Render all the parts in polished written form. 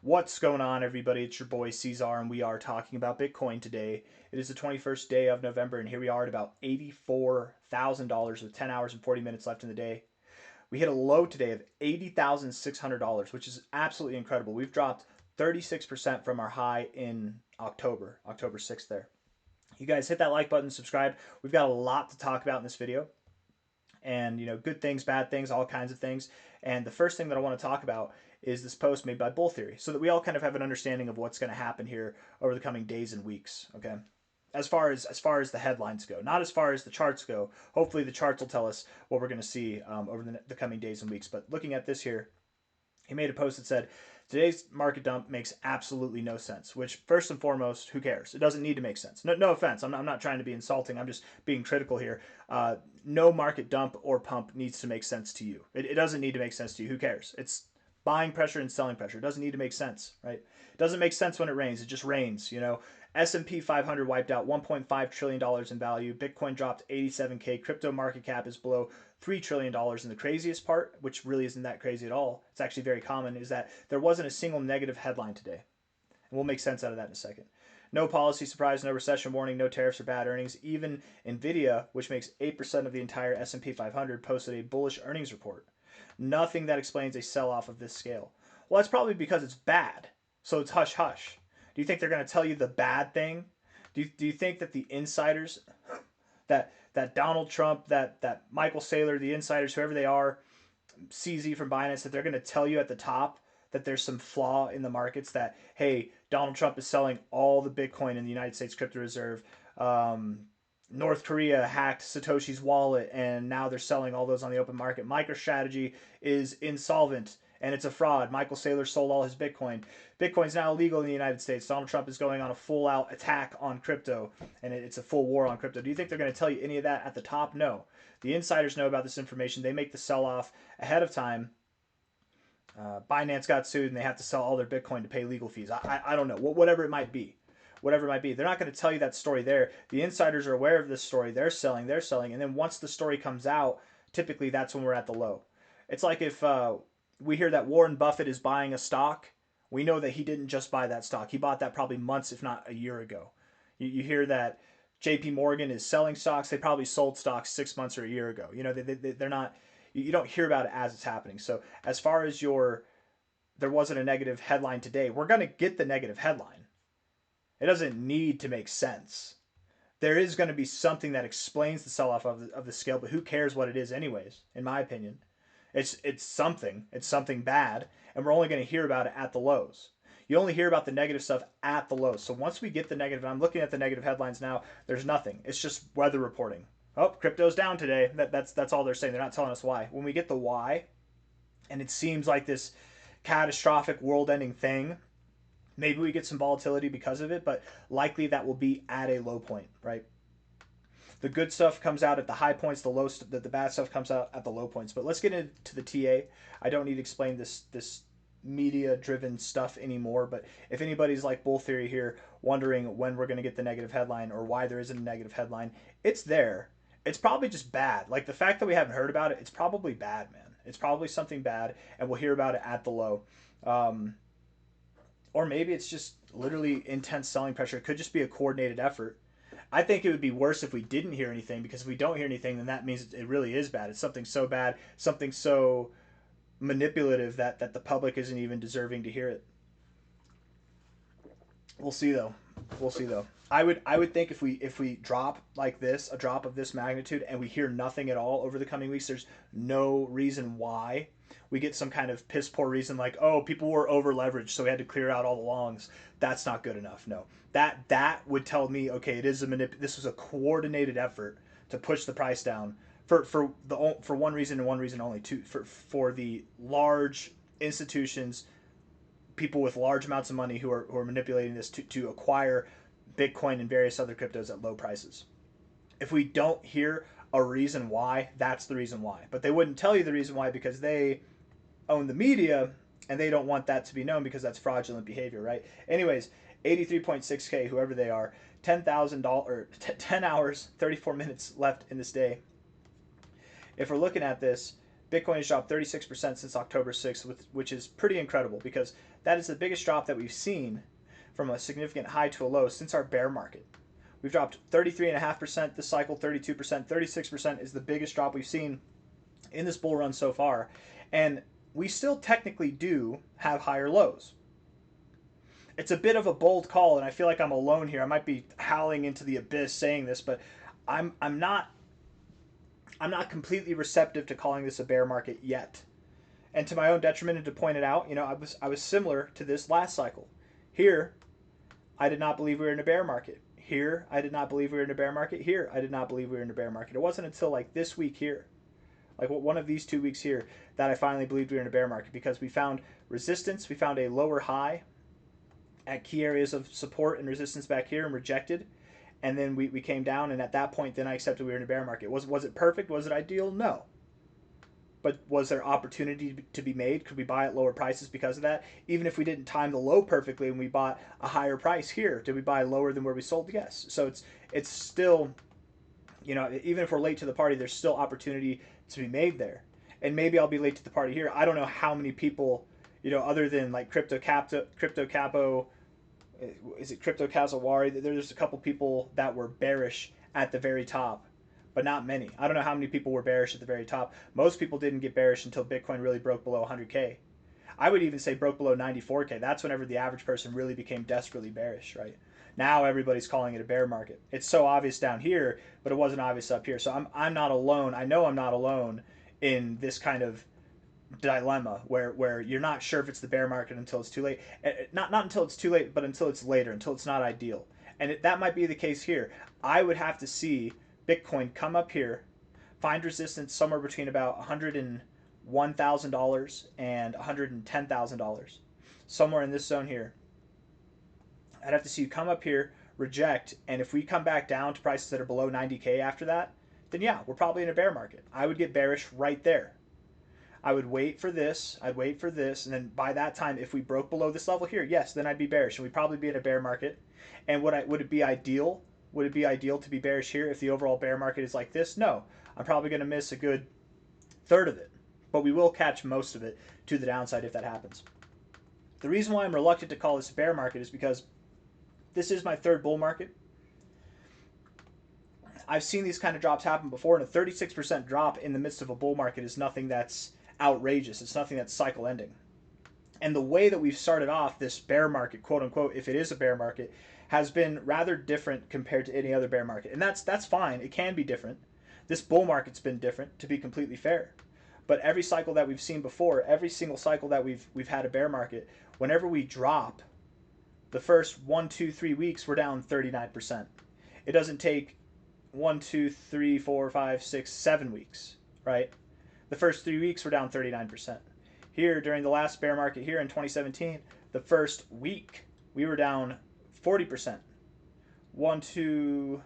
What's going on, everybody? It's your boy C-Zar, and we are talking about Bitcoin today. It is the 21st day of November, and here we are at about $84,000 with 10 hours and 40 minutes left in the day. We hit a low today of $80,600, which is absolutely incredible. We've dropped 36% from our high in October 6th there. You guys hit that like button, subscribe. We've got a lot to talk about in this video. And, good things, bad things, all kinds of things. And the first thing that I want to talk about is this post made by Bull Theory, so that we all kind of have an understanding of what's going to happen here over the coming days and weeks. Okay, as far as the headlines go, not as far as the charts go. Hopefully, the charts will tell us what we're going to see over the coming days and weeks. But looking at this here, he made a post that said, "Today's market dump makes absolutely no sense." Which, first and foremost, who cares? It doesn't need to make sense. No offense. I'm not trying to be insulting. I'm just being critical here. No market dump or pump needs to make sense to you. It doesn't need to make sense to you. Who cares? It's buying pressure and selling pressure. It doesn't need to make sense, right? It doesn't make sense when it rains. It just rains, S&P 500 wiped out $1.5 trillion in value. Bitcoin dropped 87K. Crypto market cap is below $3 trillion. And the craziest part, which really isn't that crazy at all, it's actually very common, is that there wasn't a single negative headline today. And we'll make sense out of that in a second. No policy surprise, no recession warning, no tariffs or bad earnings. Even Nvidia, which makes 8% of the entire S&P 500, posted a bullish earnings report. Nothing that explains a sell-off of this scale. Well, that's probably because it's bad, so it's hush-hush. Do you think they're going to tell you the bad thing? Do you think that the insiders, that Donald Trump, that Michael Saylor, the insiders, whoever they are, CZ from Binance, that they're going to tell you at the top that there's some flaw in the markets, that, hey, Donald Trump is selling all the Bitcoin in the United States Crypto Reserve, North Korea hacked Satoshi's wallet and now they're selling all those on the open market. MicroStrategy is insolvent and it's a fraud. Michael Saylor sold all his Bitcoin. Bitcoin's now illegal in the United States. Donald Trump is going on a full-out attack on crypto, and it's a full war on crypto. Do you think they're going to tell you any of that at the top? No. The insiders know about this information. They make the sell-off ahead of time. Binance got sued and they have to sell all their Bitcoin to pay legal fees. I don't know. Whatever it might be. Whatever it might be. They're not going to tell you that story there. The insiders are aware of this story. They're selling. And then once the story comes out, typically that's when we're at the low. It's like if we hear that Warren Buffett is buying a stock, we know that he didn't just buy that stock. He bought that probably months, if not a year ago. You hear that JP Morgan is selling stocks. They probably sold stocks 6 months or a year ago. They're not, you don't hear about it as it's happening. So as far as there wasn't a negative headline today, we're going to get the negative headline. It doesn't need to make sense. There is going to be something that explains the sell-off of the scale, but who cares what it is anyways, in my opinion. It's something. It's something bad, and we're only going to hear about it at the lows. You only hear about the negative stuff at the lows. So once we get the negative, and I'm looking at the negative headlines now, there's nothing. It's just weather reporting. Oh, crypto's down today. That's all they're saying. They're not telling us why. When we get the why, and it seems like this catastrophic world-ending thing, maybe we get some volatility because of it, but likely that will be at a low point, right? The good stuff comes out at the high points, the bad stuff comes out at the low points. But let's get into the TA. I don't need to explain this media-driven stuff anymore, but if anybody's like Bull Theory here, wondering when we're going to get the negative headline or why there isn't a negative headline, it's there. It's probably just bad. Like the fact that we haven't heard about it, it's probably bad, man. It's probably something bad, and we'll hear about it at the low. Or maybe it's just literally intense selling pressure. It could just be a coordinated effort. I think it would be worse if we didn't hear anything, because if we don't hear anything, then that means it really is bad. It's something so bad, something so manipulative that the public isn't even deserving to hear it. We'll see though. We'll see though. I would think if we drop like this, a drop of this magnitude, and we hear nothing at all over the coming weeks, there's no reason why. We get some kind of piss poor reason like, oh, people were over leveraged, so we had to clear out all the longs. That's not good enough. No, that would tell me, okay, this was a coordinated effort to push the price down for one reason and one reason only, for the large institutions, people with large amounts of money who are manipulating this to acquire Bitcoin and various other cryptos at low prices. If we don't hear a reason why, that's the reason why. But they wouldn't tell you the reason why because they own the media and they don't want that to be known because that's fraudulent behavior, right? Anyways, 83.6K, whoever they are, $10,000, 10 hours, 34 minutes left in this day. If we're looking at this, Bitcoin has dropped 36% since October 6th, which is pretty incredible because that is the biggest drop that we've seen from a significant high to a low since our bear market. We've dropped 33.5% this cycle, 32%, 36% is the biggest drop we've seen in this bull run so far. And we still technically do have higher lows. It's a bit of a bold call, and I feel like I'm alone here. I might be howling into the abyss saying this, but I'm not completely receptive to calling this a bear market yet. And to my own detriment, and to point it out, I was similar to this last cycle. Here, I did not believe we were in a bear market. Here, I did not believe we were in a bear market. Here, I did not believe we were in a bear market. It wasn't until like this week here, like one of these 2 weeks here, that I finally believed we were in a bear market because we found resistance, we found a lower high at key areas of support and resistance back here and rejected. And then we came down, and at that point, then I accepted we were in a bear market. Was it perfect? Was it ideal? No. But was there opportunity to be made? Could we buy at lower prices because of that? Even if we didn't time the low perfectly and we bought a higher price here, did we buy lower than where we sold? Yes. So it's still, even if we're late to the party, there's still opportunity to be made there. And maybe I'll be late to the party here. I don't know how many people, other than like Crypto Capo, is it Crypto Kazawari? There's a couple people that were bearish at the very top, but not many. I don't know how many people were bearish at the very top. Most people didn't get bearish until Bitcoin really broke below 100K. I would even say broke below 94K. That's whenever the average person really became desperately bearish, right? Now everybody's calling it a bear market. It's so obvious down here, but it wasn't obvious up here. So I'm not alone. I know I'm not alone in this kind of dilemma where you're not sure if it's the bear market until it's too late. Not until it's too late, but until it's later, until it's not ideal. And that might be the case here. I would have to see Bitcoin come up here, find resistance somewhere between about $101,000 and $110,000, somewhere in this zone here. I'd have to see you come up here, reject, and if we come back down to prices that are below 90K after that, then yeah, we're probably in a bear market. I would get bearish right there. I would wait for this, and then by that time, if we broke below this level here, yes, then I'd be bearish, and we'd probably be in a bear market. And would it be ideal? Would it be ideal to be bearish here if the overall bear market is like this? No. I'm probably going to miss a good third of it, but we will catch most of it to the downside if that happens. The reason why I'm reluctant to call this a bear market is because this is my third bull market. I've seen these kind of drops happen before, and a 36% drop in the midst of a bull market is nothing that's outrageous. It's nothing that's cycle ending. And the way that we've started off this bear market, quote unquote, if it is a bear market, has been rather different compared to any other bear market. And that's fine. It can be different. This bull market's been different, to be completely fair. But every cycle that we've seen before, every single cycle that we've had a bear market, whenever we drop, the first 1, 2, 3 weeks, we're down 39%. It doesn't take 1, 2, 3, 4, 5, 6, 7 weeks, right? The first 3 weeks were down 39%. Here, during the last bear market here in 2017, the first week, we were down 40%. 1, 2,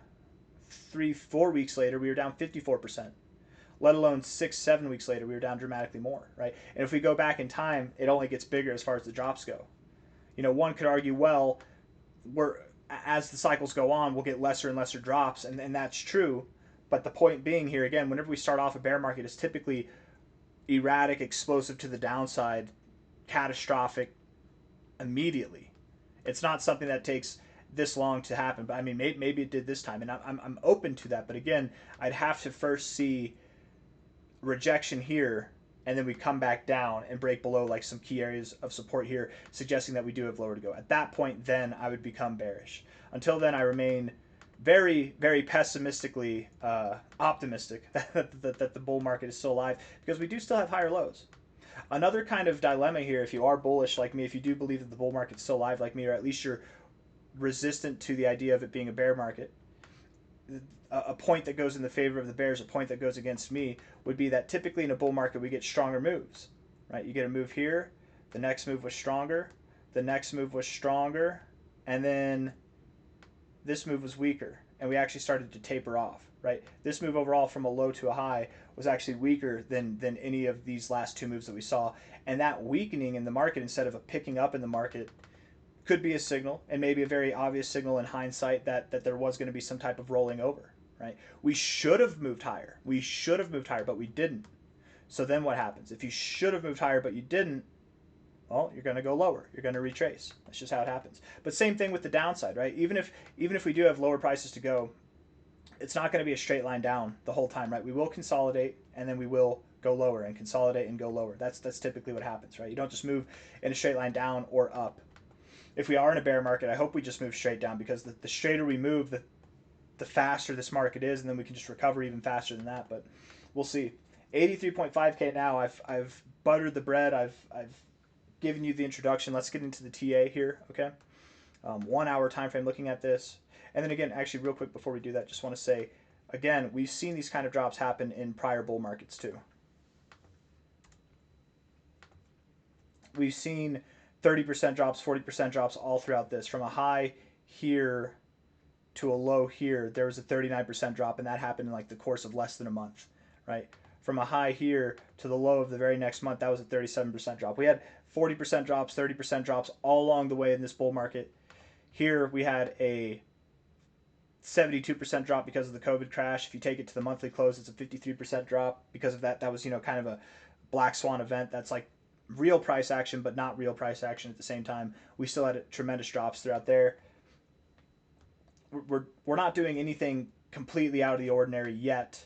3, 4 weeks later, we were down 54%. Let alone 6, 7 weeks later, we were down dramatically more, right? And if we go back in time, it only gets bigger as far as the drops go. One could argue, well, as the cycles go on, we'll get lesser and lesser drops, and that's true. But the point being here, again, whenever we start off a bear market, it's typically erratic, explosive to the downside, catastrophic immediately. It's not something that takes this long to happen. But I mean, maybe it did this time, and I'm open to that. But again, I'd have to first see rejection here, and then we come back down and break below like some key areas of support here, suggesting that we do have lower to go. At that point, then I would become bearish. Until then, I remain very, very pessimistically optimistic that the bull market is still alive, because we do still have higher lows. Another kind of dilemma here, if you are bullish like me, if you do believe that the bull market's still alive like me, or at least you're resistant to the idea of it being a bear market, a point that goes in the favor of the bears, a point that goes against me, would be that typically in a bull market we get stronger moves, right? You get a move here, the next move was stronger, the next move was stronger, and then this move was weaker, and we actually started to taper off, right? This move overall from a low to a high was actually weaker than any of these last two moves that we saw. And that weakening in the market instead of a picking up in the market could be a signal, and maybe a very obvious signal in hindsight, that there was going to be some type of rolling over, right? We should have moved higher. We should have moved higher, but we didn't. So then what happens? If you should have moved higher but you didn't, well, you're going to go lower. You're going to retrace. That's just how it happens. But same thing with the downside, right? Even if we do have lower prices to go, it's not going to be a straight line down the whole time, right? We will consolidate and then we will go lower and consolidate and go lower. That's typically what happens, right? You don't just move in a straight line down or up. If we are in a bear market, I hope we just move straight down, because the straighter we move, the faster this market is, and then we can just recover even faster than that. But we'll see. 83.5K now. I've buttered the bread. I've given you the introduction. Let's get into the TA here, okay? 1 hour time frame looking at this. And then again, actually, real quick before we do that, just want to say, again, we've seen these kind of drops happen in prior bull markets too. We've seen 30% drops, 40% drops all throughout this. From a high here to a low here, there was a 39% drop, and that happened in like the course of less than a month, right? From a high here to the low of the very next month, that was a 37% drop. We had 40% drops, 30% drops all along the way in this bull market. Here we had a 72% drop because of the COVID crash. If you take it to the monthly close, it's a 53% drop because of that. That was, kind of a black swan event. That's like real price action, but not real price action at the same time. We still had tremendous drops throughout there. We're not doing anything completely out of the ordinary yet,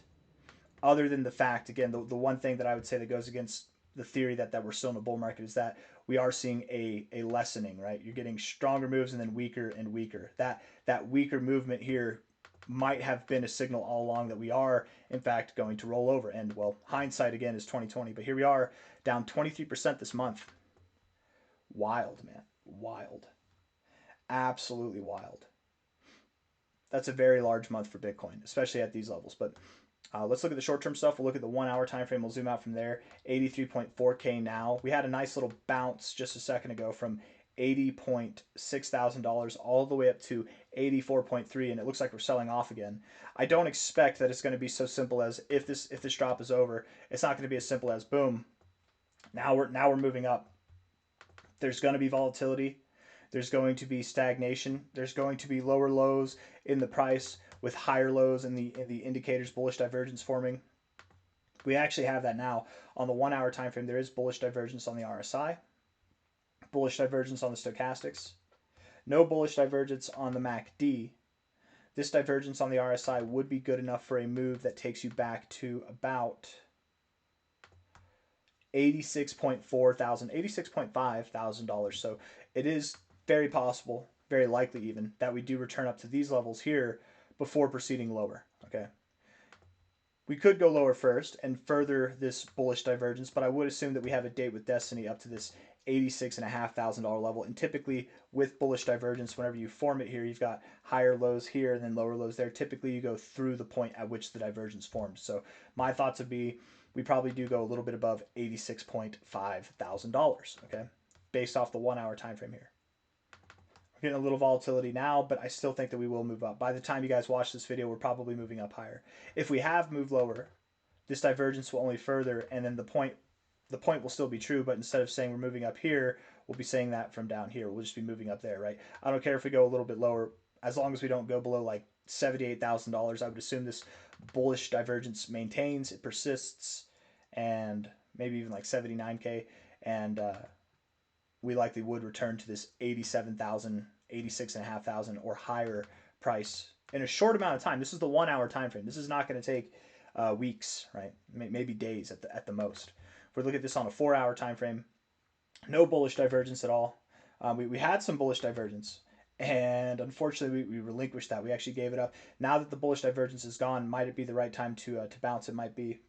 other than the fact, again, the one thing that I would say that goes against the theory that we're still in a bull market is that we are seeing a lessening, right? You're getting stronger moves and then weaker and weaker. That weaker movement here might have been a signal all along that we are, in fact, going to roll over. And, well, hindsight, again, is 2020. But here we are, down 23% this month. Wild, man. Wild. Absolutely wild. That's a very large month for Bitcoin, especially at these levels. But let's look at the short-term stuff. We'll look at the 1 hour time frame. We'll zoom out from there. 83.4K now. We had a nice little bounce just a second ago from $80.6 thousand all the way up to 84.3, and it looks like we're selling off again. I don't expect that it's going to be so simple as if this drop is over, it's not going to be as simple as boom. Now we're moving up. There's going to be volatility. There's going to be stagnation. There's going to be lower lows in the price with higher lows in the indicators, bullish divergence forming. We actually have that now on the 1 hour time frame. There is bullish divergence on the RSI, bullish divergence on the stochastics, no bullish divergence on the MACD. This divergence on the RSI would be good enough for a move that takes you back to about 86.4 thousand, $86.5 thousand. So it is very possible, very likely even, that we do return up to these levels here before proceeding lower, okay? We could go lower first and further this bullish divergence, but I would assume that we have a date with destiny up to this $86.5 thousand level. And typically with bullish divergence, whenever you form it here, you've got higher lows here and then lower lows there. Typically you go through the point at which the divergence formed. So my thoughts would be we probably do go a little bit above $86.5 thousand, okay, based off the 1 hour time frame here. We're getting a little volatility now, but I still think that we will move up. By the time you guys watch this video, we're probably moving up higher. If we have moved lower, this divergence will only further, and then the point will still be true, but instead of saying we're moving up here, we'll be saying that from down here. We'll just be moving up there, right? I don't care if we go a little bit lower, as long as we don't go below like $78,000. I would assume this bullish divergence maintains, it persists, and maybe even like 79K, and we likely would return to this 87,000, 86,500 or higher price in a short amount of time. This is the 1 hour time frame. This is not going to take weeks, right? Maybe days at the most. If we look at this on a 4 hour time frame, no bullish divergence at all. We had some bullish divergence, and unfortunately we relinquished that. We actually gave it up. Now that the bullish divergence is gone, might it be the right time to bounce? It might be.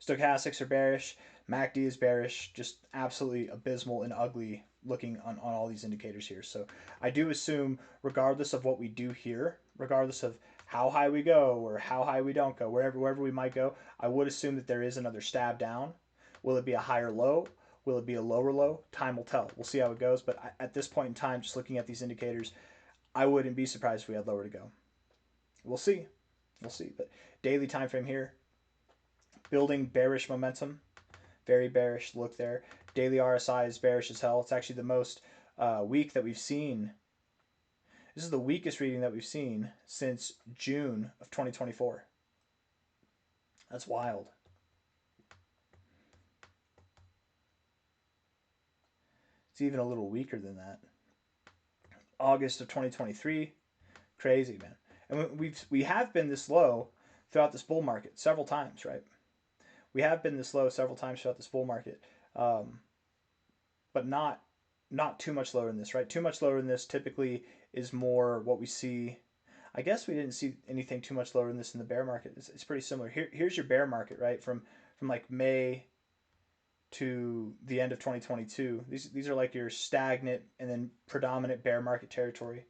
Stochastics are bearish. MACD is bearish. Just absolutely abysmal and ugly looking on all these indicators here. So I do assume, regardless of what we do here, regardless of how high we go or how high we don't go, wherever we might go, I would assume that there is another stab down. Will it be a higher low? Will it be a lower low? Time will tell. We'll see how it goes. But at this point in time, just looking at these indicators, I wouldn't be surprised if we had lower to go. We'll see. We'll see. But daily time frame here, building bearish momentum. Very bearish look there. Daily RSI is bearish as hell. It's actually the most weak that we've seen. This is the weakest reading that we've seen since June of 2024. That's wild. It's even a little weaker than that. August of 2023, crazy, man. And we have been this low throughout this bull market several times, right? We have been this low several times throughout this bull market, but not too much lower than this, right? Too much lower than this typically is more what we see. I guess we didn't see anything too much lower than this in the bear market. It's pretty similar. Here's your bear market, right? From like May to the end of 2022. These are like your stagnant and then predominant bear market territory.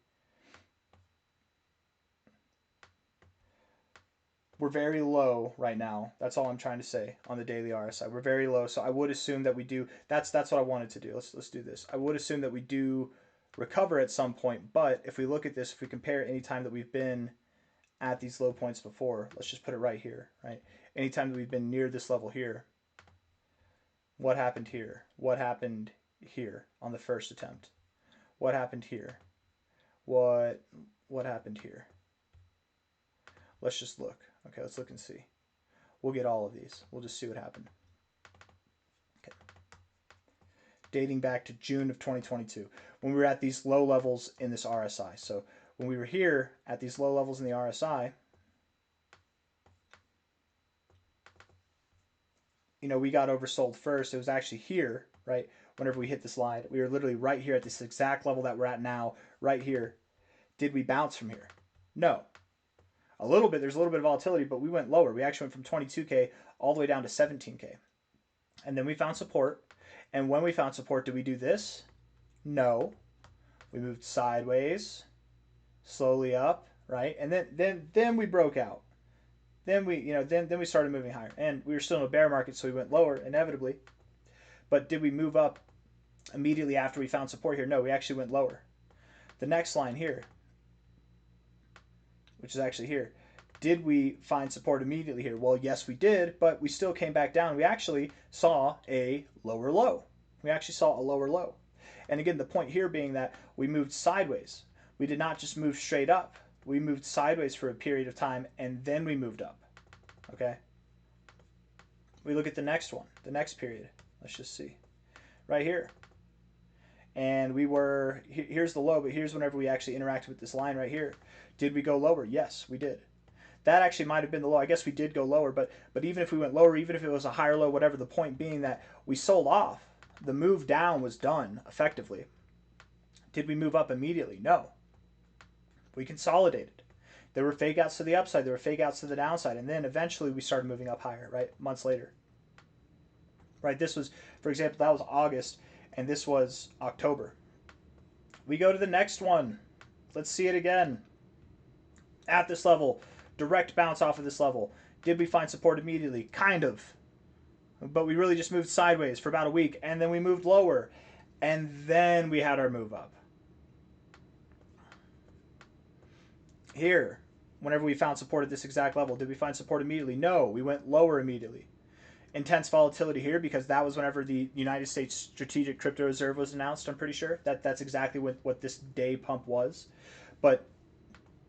We're very low right now. That's all I'm trying to say on the daily RSI. We're very low, so I would assume that we do. That's what I wanted to do. Let's do this. I would assume that we do recover at some point, but if we look at this, if we compare any time that we've been at these low points before, let's just put it right here, right? Anytime that we've been near this level here, what happened here? What happened here on the first attempt? What happened here? What happened here? Let's just look. Okay, let's look and see. We'll get all of these. We'll just see what happened. Okay. Dating back to June of 2022, when we were at these low levels in this RSI. So when we were here at these low levels in the RSI, you know, we got oversold first. It was actually here, right? Whenever we hit this line, we were literally right here at this exact level that we're at now, right here. Did we bounce from here? No. A little bit, there's a little bit of volatility, but we went lower. We actually went from 22K all the way down to 17K. And then we found support. And when we found support, did we do this? No. We moved sideways, slowly up, right? And then we broke out. Then we started moving higher. And we were still in a bear market, so we went lower inevitably. But did we move up immediately after we found support here? No, we actually went lower. The next line here, which is actually here. Did we find support immediately here? Well, yes, we did, but we still came back down. We actually saw a lower low. We actually saw a lower low. And again, the point here being that we moved sideways. We did not just move straight up. We moved sideways for a period of time, and then we moved up. Okay? We look at the next one, the next period. Let's just see. Right here. And we were, here's the low, but here's whenever we actually interacted with this line right here. Did we go lower? Yes, we did. That actually might have been the low. I guess we did go lower, but even if we went lower, even if it was a higher low, whatever, the point being that we sold off. The move down was done effectively. Did we move up immediately? No. We consolidated. There were fake outs to the upside. There were fake outs to the downside. And then eventually we started moving up higher, right? Months later. Right? This was, for example, that was August, and this was October. We go to the next one. Let's see it again. At this level, direct bounce off of this level. Did we find support immediately? Kind of. But we really just moved sideways for about a week, and then we moved lower, and then we had our move up. Here, whenever we found support at this exact level, did we find support immediately? No, we went lower immediately. Intense volatility here because that was whenever the United States Strategic Crypto Reserve was announced, I'm pretty sure. That's exactly what this day pump was. But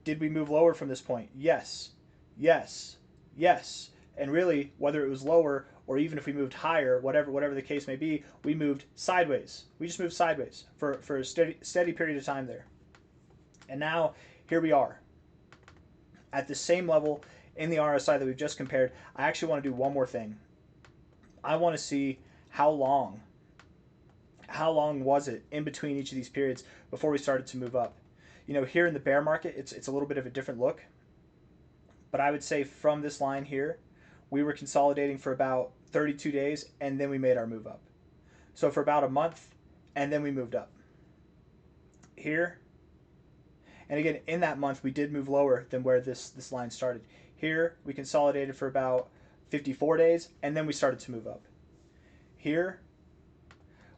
did we move lower from this point? Yes. Yes. Yes. And really, whether it was lower or even if we moved higher, whatever the case may be, we moved sideways. We just moved sideways for a steady period of time there. And now, here we are. At the same level in the RSI that we've just compared, I actually want to do one more thing. I want to see how long was it in between each of these periods before we started to move up. You know, here in the bear market, it's a little bit of a different look. But I would say from this line here, we were consolidating for about 32 days, and then we made our move up. So for about a month, and then we moved up. Here, and again, in that month, we did move lower than where this line started. Here, we consolidated for about 54 days, and then we started to move up. Here,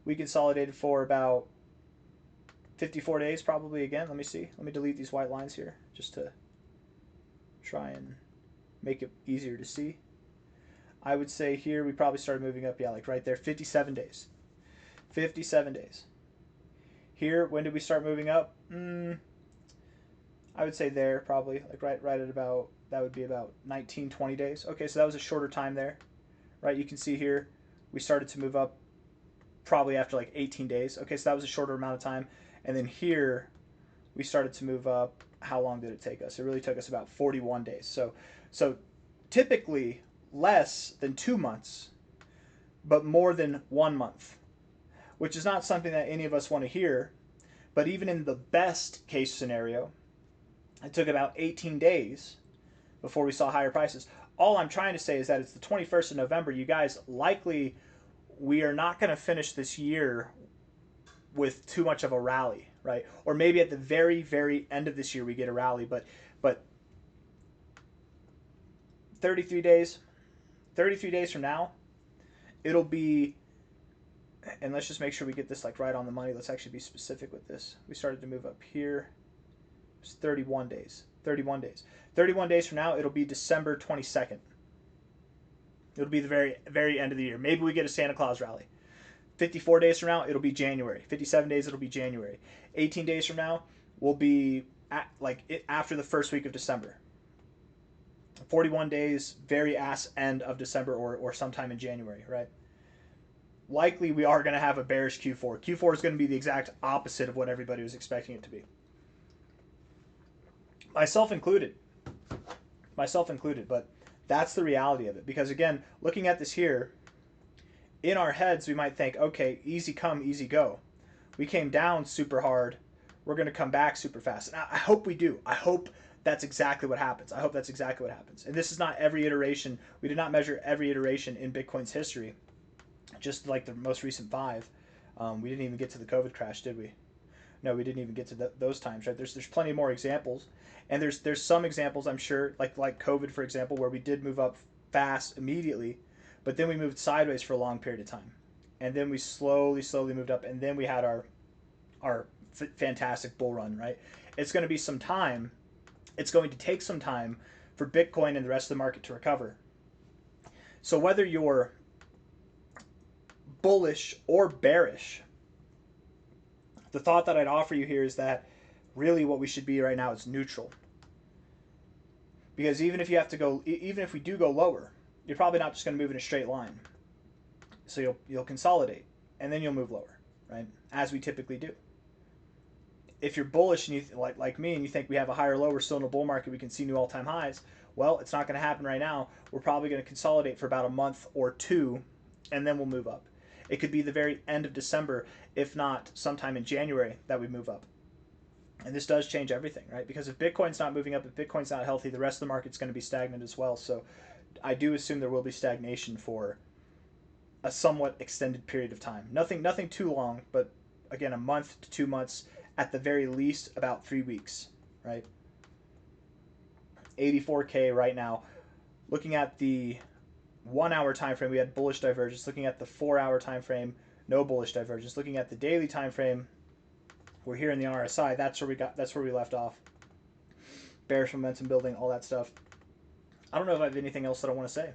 we consolidated for about 54 days probably again. Let me see. Let me delete these white lines here just to try and make it easier to see. I would say here we probably started moving up, yeah, like right there, 57 days. 57 days. Here, when did we start moving up? I would say there probably, like right at about, that would be about 19, 20 days. Okay, so that was a shorter time there, right? You can see here we started to move up probably after like 18 days. Okay, so that was a shorter amount of time. And then here we started to move up. How long did it take us? It really took us about 41 days. So typically less than 2 months, but more than 1 month, which is not something that any of us want to hear. But even in the best case scenario, it took about 18 days before we saw higher prices. All I'm trying to say is that it's the 21st of November. You guys, likely we are not going to finish this year with too much of a rally, right? Or maybe at the very, very end of this year we get a rally, but 33 days, 33 days from now, it'll be, and let's just make sure we get this like right on the money. Let's actually be specific with this. We started to move up here. It's 31 days. 31 days. 31 days from now, it'll be December 22nd. It'll be the very, very end of the year. Maybe we get a Santa Claus rally. 54 days from now, it'll be January. 57 days, it'll be January. 18 days from now, will be after the first week of December. 41 days, very ass end of December or sometime in January, right? Likely we are going to have a bearish Q4. Q4 is going to be the exact opposite of what everybody was expecting it to be. Myself included. But that's the reality of it. Because again, looking at this here, in our heads, we might think, okay, easy come, easy go. We came down super hard. We're going to come back super fast. And I hope we do. I hope that's exactly what happens. I hope that's exactly what happens. And this is not every iteration. We did not measure every iteration in Bitcoin's history, just like the most recent 5. We didn't even get to the COVID crash, did we? No, we didn't even get to those times, right? There's plenty more examples. And there's some examples, I'm sure, like COVID, for example, where we did move up fast immediately, but then we moved sideways for a long period of time. And then we slowly moved up, and then we had our fantastic bull run, right? It's going to be some time. It's going to take some time for Bitcoin and the rest of the market to recover. So whether you're bullish or bearish, the thought that I'd offer you here is that really what we should be right now is neutral. Because even if we do go lower, you're probably not just going to move in a straight line. So you'll consolidate, and then you'll move lower, right? As we typically do. If you're bullish and you like me and you think we have a higher low, we're still in a bull market, we can see new all-time highs. Well, it's not going to happen right now. We're probably going to consolidate for about a month or two, and then we'll move up. It could be the very end of December, if not sometime in January, that we move up. And this does change everything, right? Because if Bitcoin's not moving up, if Bitcoin's not healthy, the rest of the market's going to be stagnant as well. So I do assume there will be stagnation for a somewhat extended period of time. Nothing too long, but again, a month to 2 months, at the very least about 3 weeks, right? 84K right now. Looking at the 1 hour time frame, we had bullish divergence. Looking at the 4 hour time frame, no bullish divergence. Looking at the daily time frame, we're here in the RSI. That's where we left off. Bearish momentum building, all that stuff. I don't know if I have anything else that I want to say.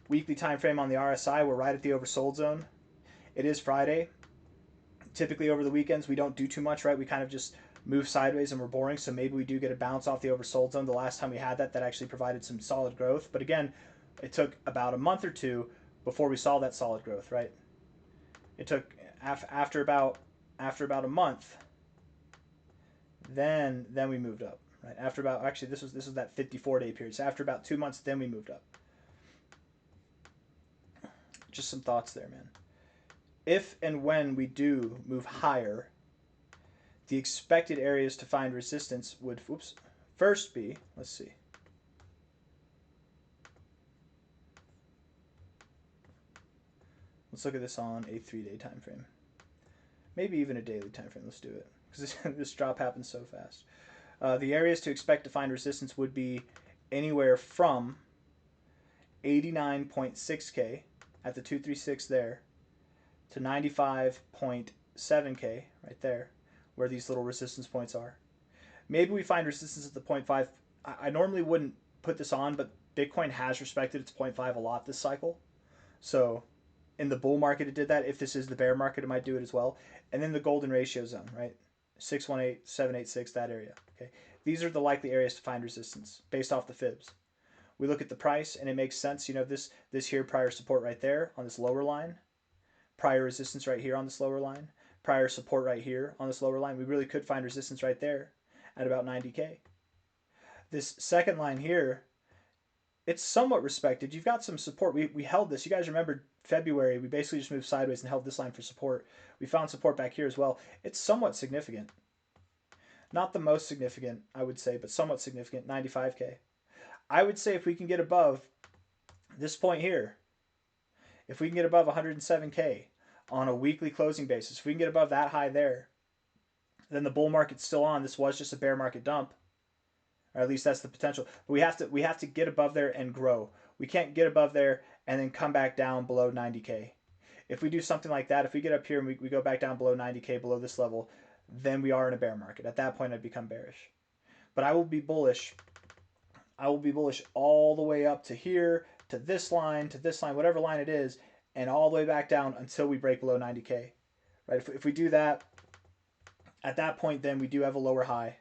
Weekly time frame on the RSI, we're right at the oversold zone. It is Friday. Typically over the weekends we don't do too much, right? We kind of just move sideways and we're boring, so maybe we do get a bounce off the oversold zone. The last time we had that actually provided some solid growth. But again, it took about a month or two before we saw that solid growth, right? It took after about a month, then we moved up, right? After about, actually this was that 54-day period. So after about 2 months, then we moved up. Just some thoughts there, man. If and when we do move higher, the expected areas to find resistance would first be, let's see. Let's look at this on a 3-day time frame. Maybe even a daily time frame. Let's do it, because this drop happens so fast. The areas to expect to find resistance would be anywhere from 89.6K at the 236 there to 95.7K right there, where these little resistance points are. Maybe we find resistance at the 0.5. I normally wouldn't put this on, but Bitcoin has respected its 0.5 a lot this cycle. So in the bull market it did that. If this is the bear market, it might do it as well. And then the golden ratio zone, right? 618, 786, that area. Okay, these are the likely areas to find resistance based off the fibs. We look at the price and it makes sense. You know, this here prior support right there on this lower line, prior resistance right here on this lower line, prior support right here on this lower line. We really could find resistance right there at about 90K. This second line here, it's somewhat respected. You've got some support. We held this. You guys remember February, we basically just moved sideways and held this line for support. We found support back here as well. It's somewhat significant. Not the most significant, I would say, but somewhat significant, 95K. I would say if we can get above this point here, if we can get above 107K on a weekly closing basis, if we can get above that high there, then the bull market's still on. This was just a bear market dump, or at least that's the potential. But we have to get above there and grow. We can't get above there and then come back down below 90K. If we do something like that, if we get up here and we go back down below 90K, below this level, then we are in a bear market. At that point, I'd become bearish. But I will be bullish. I will be bullish all the way up to here, to this line, whatever line it is, and all the way back down until we break below 90K. Right? If we do that, at that point, then we do have a lower high.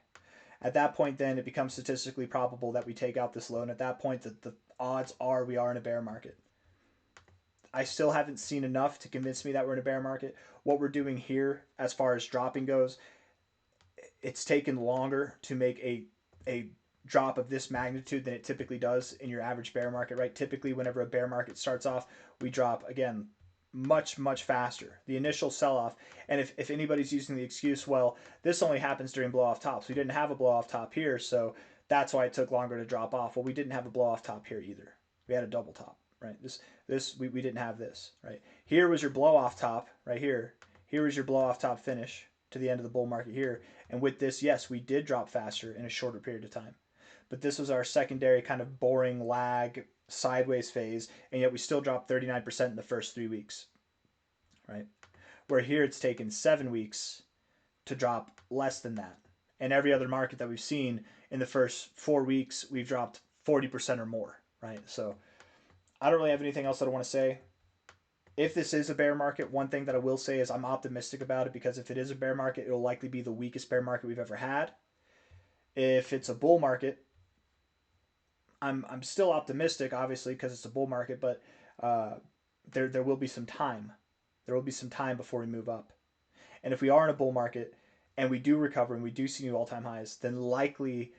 At that point, then it becomes statistically probable that we take out this low. And at that point, the odds are we are in a bear market. I still haven't seen enough to convince me that we're in a bear market. What we're doing here, as far as dropping goes, it's taken longer to make a drop of this magnitude than it typically does in your average bear market, right? Typically, whenever a bear market starts off, we drop, again, much faster. The initial sell-off, and if anybody's using the excuse, well, this only happens during blow-off tops. We didn't have a blow-off top here, so that's why it took longer to drop off. Well, we didn't have a blow-off top here either. We had a double top, right? We didn't have this, right? Here was your blow-off top, right here. Here was your blow-off top finish to the end of the bull market here. And with this, yes, we did drop faster in a shorter period of time. But this was our secondary kind of boring lag sideways phase, and yet we still dropped 39% in the first 3 weeks, right? Where here it's taken 7 weeks to drop less than that. And every other market that we've seen in the first 4 weeks, we've dropped 40% or more, right? So I don't really have anything else that I want to say. If this is a bear market, one thing that I will say is I'm optimistic about it, because if it is a bear market, it will likely be the weakest bear market we've ever had. If it's a bull market, I'm still optimistic, obviously, because it's a bull market, but there will be some time. There will be some time before we move up. And if we are in a bull market and we do recover and we do see new all-time highs, then likely,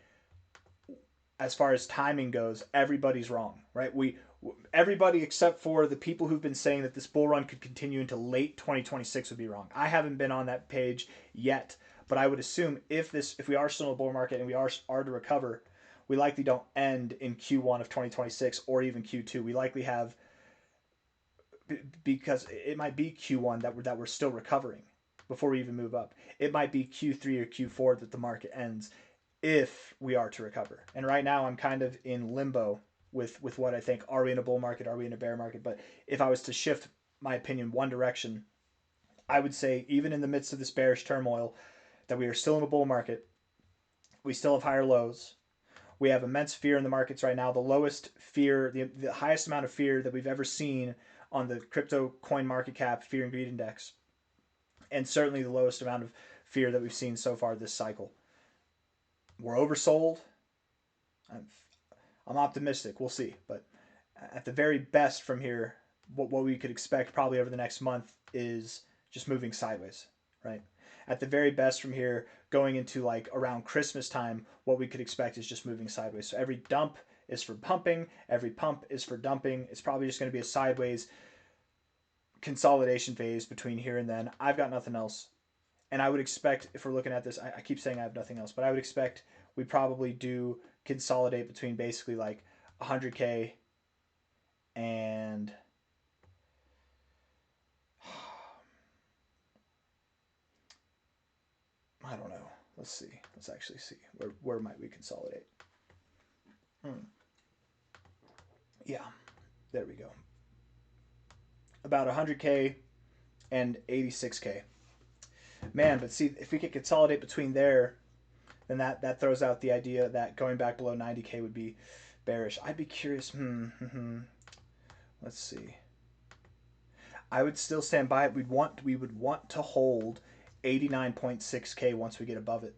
as far as timing goes, everybody's wrong, right? Everybody except for the people who've been saying that this bull run could continue into late 2026 would be wrong. I haven't been on that page yet, but I would assume if we are still in a bull market and we are to recover, we likely don't end in Q1 of 2026 or even Q2. We likely have, because it might be Q1 that we're still recovering before we even move up. It might be Q3 or Q4 that the market ends if we are to recover. And right now I'm kind of in limbo with what I think. Are we in a bull market? Are we in a bear market? But if I was to shift my opinion one direction, I would say even in the midst of this bearish turmoil that we are still in a bull market. We still have higher lows. We have immense fear in the markets right now. The lowest fear, the highest amount of fear that we've ever seen on the crypto coin market cap fear and greed index. And certainly the lowest amount of fear that we've seen so far this cycle. We're oversold. I'm optimistic. We'll see. But at the very best from here, what we could expect probably over the next month is just moving sideways, right? At the very best from here, going into like around Christmas time, what we could expect is just moving sideways. So every dump is for pumping. Every pump is for dumping. It's probably just going to be a sideways consolidation phase between here and then. I've got nothing else. And I would expect, if we're looking at this, I keep saying I have nothing else, but I would expect we probably do consolidate between basically like 100K and I don't know. Let's see. Let's actually see. Where might we consolidate? Yeah, there we go. About 100K and 86K. Man, but see, if we could consolidate between there, then that throws out the idea that going back below 90K would be bearish. I'd be curious. Let's see. I would still stand by it. We would want to hold 89.6K once we get above it.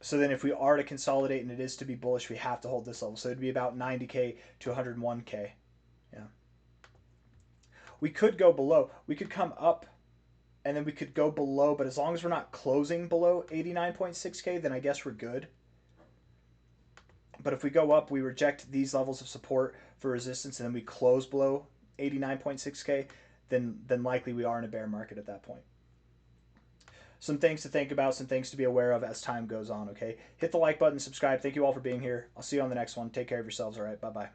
So then if we are to consolidate and it is to be bullish, we have to hold this level. So it'd be about 90K to 101K. Yeah. We could go below. We could come up and then we could go below, but as long as we're not closing below 89.6K, then I guess we're good. But if we go up, we reject these levels of support for resistance, and then we close below 89.6K, then likely we are in a bear market at that point. Some things to think about, some things to be aware of as time goes on, okay? Hit the like button, subscribe. Thank you all for being here. I'll see you on the next one. Take care of yourselves, all right? Bye-bye.